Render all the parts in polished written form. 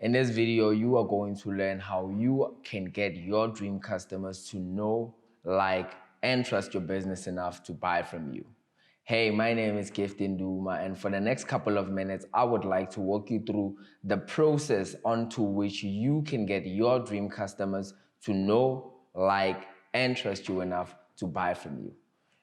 In this video, you are going to learn how you can get your dream customers to know, like, and trust your business enough to buy from you. Hey, my name is Giftin Duma, and for the next couple of minutes, I would like to walk you through the process onto which you can get your dream customers to know, like, and trust you enough to buy from you.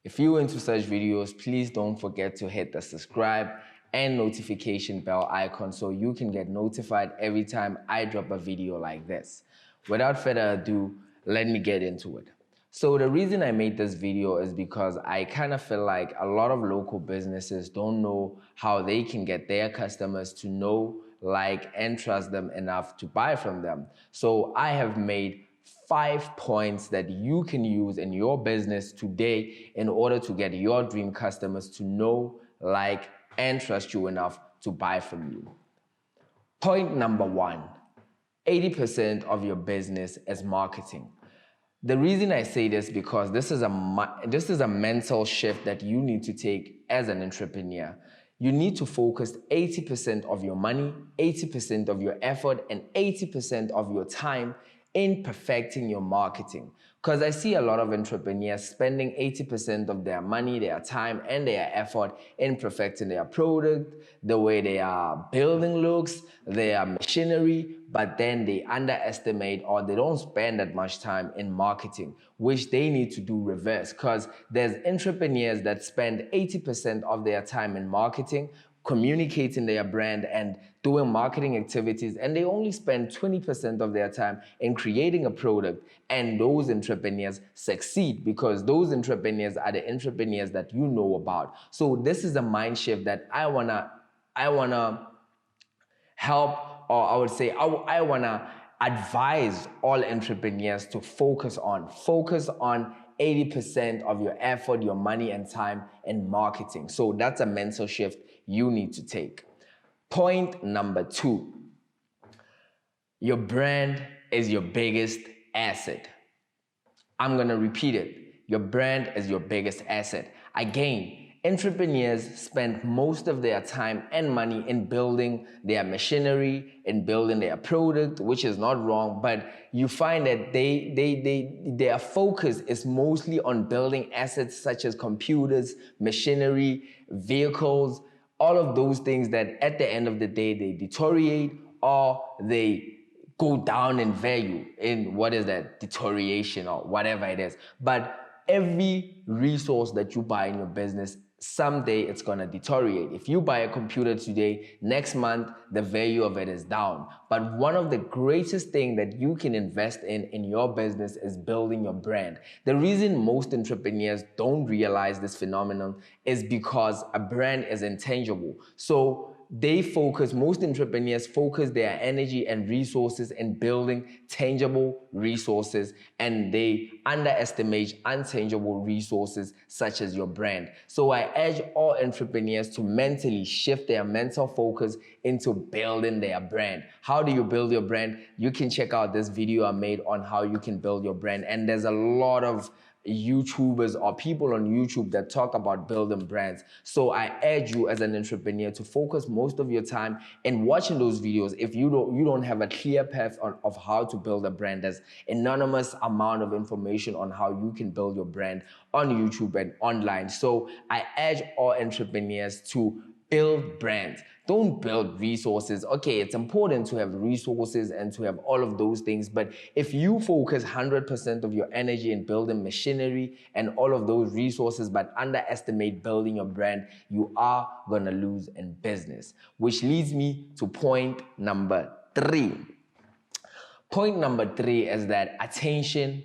If you're into such videos, please don't forget to hit the subscribe and notification bell icon so you can get notified every time I drop a video like this. Without further ado, let me get into it. So the reason I made this video is because I kind of feel like a lot of local businesses don't know how they can get their customers to know, like, and trust them enough to buy from them. So I have made 5 points that you can use in your business today in order to get your dream customers to know, like, and trust you enough to buy from you. Point number 1, 80% of your business is marketing. The reason I say this because this is a mental shift that you need to take as an entrepreneur. You need to focus 80% of your money, 80% of your effort, and 80% of your time in perfecting your marketing. Because I see a lot of entrepreneurs spending 80% of their money, their time, and their effort in perfecting their product, the way their building looks, their machinery, but then they underestimate or they don't spend that much time in marketing, which they need to do reverse. Because there's entrepreneurs that spend 80% of their time in marketing, communicating their brand and doing marketing activities, and they only spend 20% of their time in creating a product, and those entrepreneurs succeed because those entrepreneurs are the entrepreneurs that you know about. So this is a mind shift that I wanna help, or I would say I wanna advise all entrepreneurs to focus on 80% of your effort, your money, and time in marketing. So that's a mental shift you need to take. Point number 2, your brand is your biggest asset. I'm gonna repeat it. Your brand is your biggest asset. Again, entrepreneurs spend most of their time and money in building their machinery, in building their product, which is not wrong, but you find that their focus is mostly on building assets such as computers, machinery, vehicles, all of those things that at the end of the day, they deteriorate or they go down in value in deterioration or whatever it is. But every resource that you buy in your business, someday it's gonna deteriorate. If you buy a computer today, next month, the value of it is down. But one of the greatest things that you can invest in your business is building your brand. The reason most entrepreneurs don't realize this phenomenon is because a brand is intangible. So most entrepreneurs focus their energy and resources in building tangible resources, and they underestimate intangible resources such as your brand. So I urge all entrepreneurs to mentally shift their mental focus into building their brand. How do you build your brand? You can check out this video I made on how you can build your brand, and there's a lot of YouTubers or people on YouTube that talk about building brands. So I urge you as an entrepreneur to focus most of your time in watching those videos. If you don't have a clear path of how to build a brand, there's enormous amount of information on how you can build your brand on YouTube and online. So I urge all entrepreneurs to build brands. Don't build resources. Okay, it's important to have resources and to have all of those things, but if you focus 100% of your energy in building machinery and all of those resources but underestimate building your brand, you are gonna lose in business. Which leads me to point number 3. Point number 3 is that attention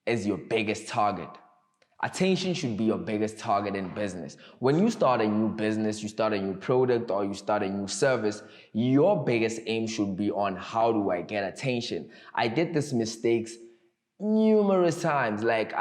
is your biggest target. Attention should be your biggest target in business. When you start a new business, you start a new product, or you start a new service, your biggest aim should be on how do I get attention. I did this mistakes numerous times. Like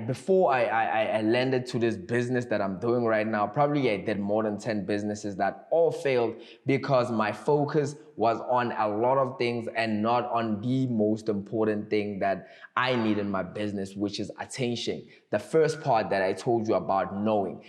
before I landed to this business that I'm doing right now, probably I did more than 10 businesses that all failed because my focus was on a lot of things and not on the most important thing that I need in my business, which is attention. The first part that I told you about, knowing.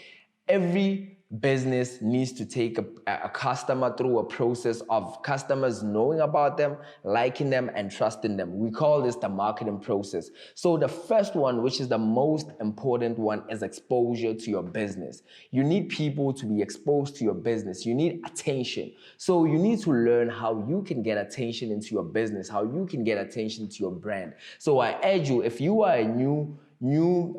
Every business needs to take a customer through a process of customers knowing about them, liking them, and trusting them. We call this the marketing process. So the first one, which is the most important one, is exposure to your business. You need people to be exposed to your business. You need attention. So you need to learn how you can get attention into your business, how you can get attention to your brand. So I urge you, if you are a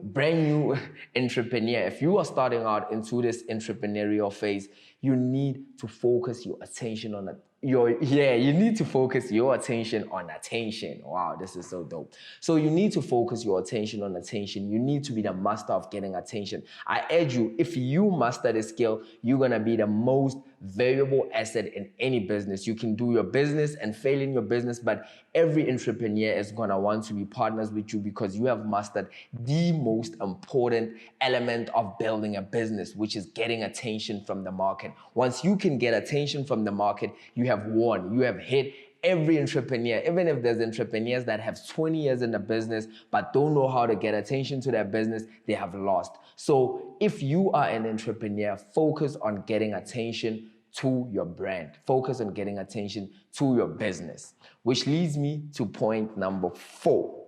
brand new entrepreneur, if you are starting out into this entrepreneurial phase, you need to focus your attention on you need to focus your attention on attention. Wow, this is so dope. So you need to focus your attention on attention. You need to be the master of getting attention. I urge you, if you master this skill, you're gonna be the most valuable asset in any business. You can do your business and fail in your business, but every entrepreneur is gonna want to be partners with you because you have mastered the most important element of building a business, which is getting attention from the market. Once you can get attention from the market, you have won. You have hit every entrepreneur. Even if there's entrepreneurs that have 20 years in the business but don't know how to get attention to their business, they have lost. So if you are an entrepreneur, focus on getting attention to your brand. Focus on getting attention to your business, which leads me to point number 4.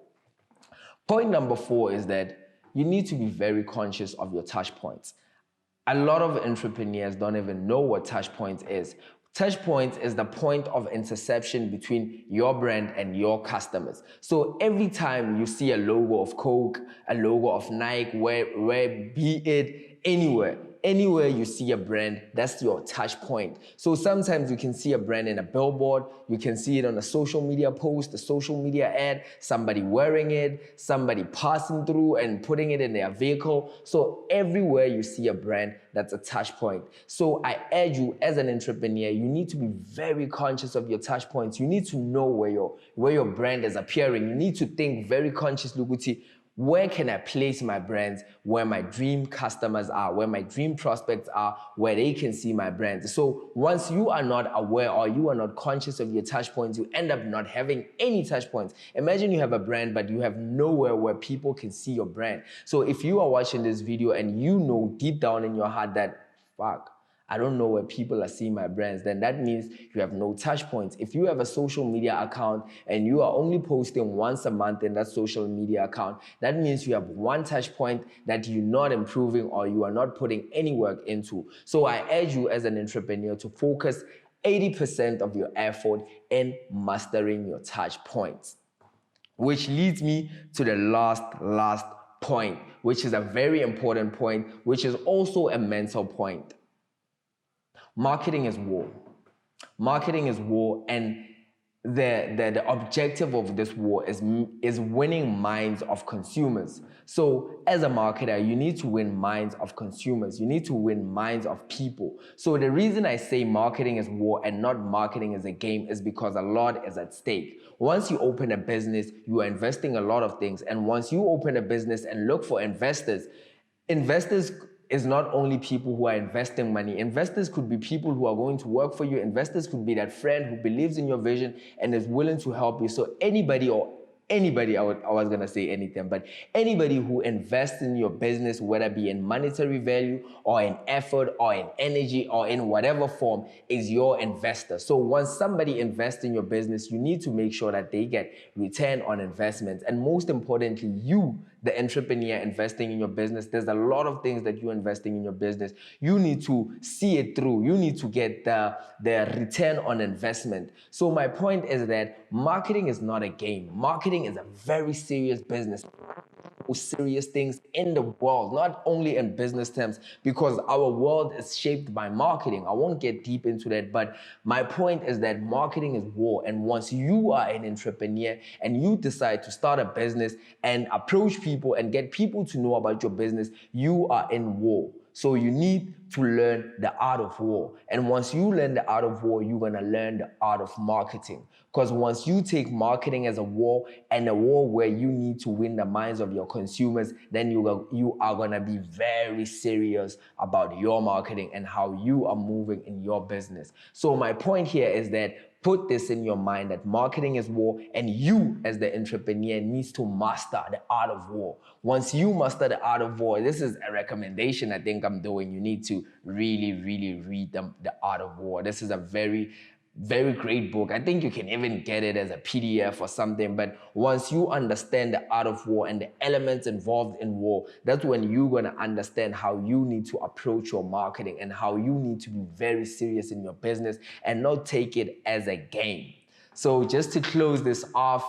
Point number 4 is that you need to be very conscious of your touch points. A lot of entrepreneurs don't even know what touch points is. Touch points is the point of interception between your brand and your customers. So every time you see a logo of Coke, a logo of Nike, where be it anywhere you see a brand, that's your touch point. So sometimes you can see a brand in a billboard, you can see it on a social media post, a social media ad, somebody wearing it, somebody passing through and putting it in their vehicle. So everywhere you see a brand, that's a touch point. So I urge you, as an entrepreneur, you need to be very conscious of your touch points. You need to know where your brand is appearing. You need to think very consciously, Guti, where can I place my brands where my dream customers are, where my dream prospects are, where they can see my brands? So once you are not aware or you are not conscious of your touch points, you end up not having any touch points. Imagine you have a brand, but you have nowhere where people can see your brand. So if you are watching this video and you know deep down in your heart that, fuck, I don't know where people are seeing my brands, then that means you have no touch points. If you have a social media account and you are only posting once a month in that social media account, that means you have one touch point that you're not improving or you are not putting any work into. So I urge you as an entrepreneur to focus 80% of your effort in mastering your touch points. Which leads me to the last point, which is a very important point, which is also a mental point. Marketing is war. Marketing is war, and the objective of this war is winning minds of consumers. So as a marketer, you need to win minds of consumers. You need to win minds of people. So the reason I say marketing is war and not marketing is a game is because a lot is at stake. Once you open a business, you are investing a lot of things. And once you open a business and look for investors is not only people who are investing money. Investors could be people who are going to work for you. Investors could be that friend who believes in your vision and is willing to help you. So anybody, I was going to say anything, but anybody who invests in your business, whether it be in monetary value or in effort or in energy or in whatever form, is your investor. So once somebody invests in your business, you need to make sure that they get return on investment. And most importantly, you, the entrepreneur investing in your business, there's a lot of things that you're investing in your business. You need to see it through. You need to get the return on investment. So my point is that marketing is not a game. Marketing is a very serious business. Serious things in the world, not only in business terms, because our world is shaped by marketing. I won't get deep into that, but my point is that marketing is war. And once you are an entrepreneur and you decide to start a business and approach people and get people to know about your business, you are in war. So you need to learn the art of war. And once you learn the art of war, you're going to learn the art of marketing. Because once you take marketing as a war and a war where you need to win the minds of your consumers, then you are going to be very serious about your marketing and how you are moving in your business. So my point here is that Put this in your mind that marketing is war, and you as the entrepreneur needs to master the art of war. Once you master the art of war, this is a recommendation I think I'm doing. You need to really, really read the art of war. This is a very great book. I think you can even get it as a PDF or something. But once you understand the art of war and the elements involved in war, that's when you're going to understand how you need to approach your marketing and how you need to be very serious in your business and not take it as a game. So just to close this off,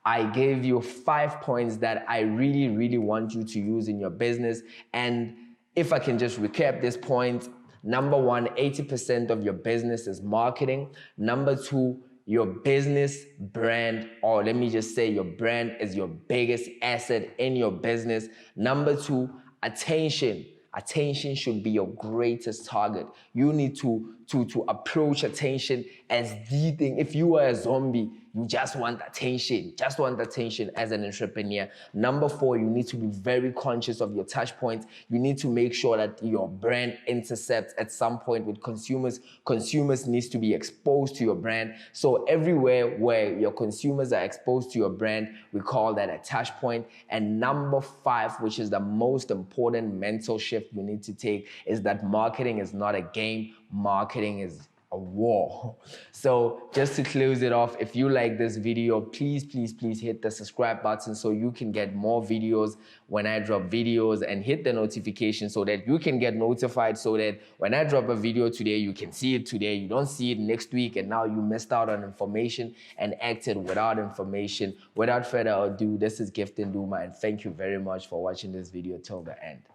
I gave you 5 points that I really, really want you to use in your business. And if I can just recap these points: number one, 80% of your business is marketing. Number two, your business brand, or let me just say your brand is your biggest asset in your business. Number two, attention. Attention should be your greatest target. You need to approach attention as the thing. If you are a zombie, you just want attention as an entrepreneur. Number four, you need to be very conscious of your touch points. You need to make sure that your brand intercepts at some point with consumers. Consumers needs to be exposed to your brand. So everywhere where your consumers are exposed to your brand, we call that a touch point. And number five, which is the most important mental shift you need to take, is that marketing is not a game. Marketing is a war. So just to close it off, if you like this video, please hit the subscribe button so you can get more videos when I drop videos, and hit the notification so that you can get notified, so that when I drop a video today, you can see it today. You don't see it next week and now you missed out on information and acted without information. Without further ado, this is Gift and Duma, and thank you very much for watching this video till the end.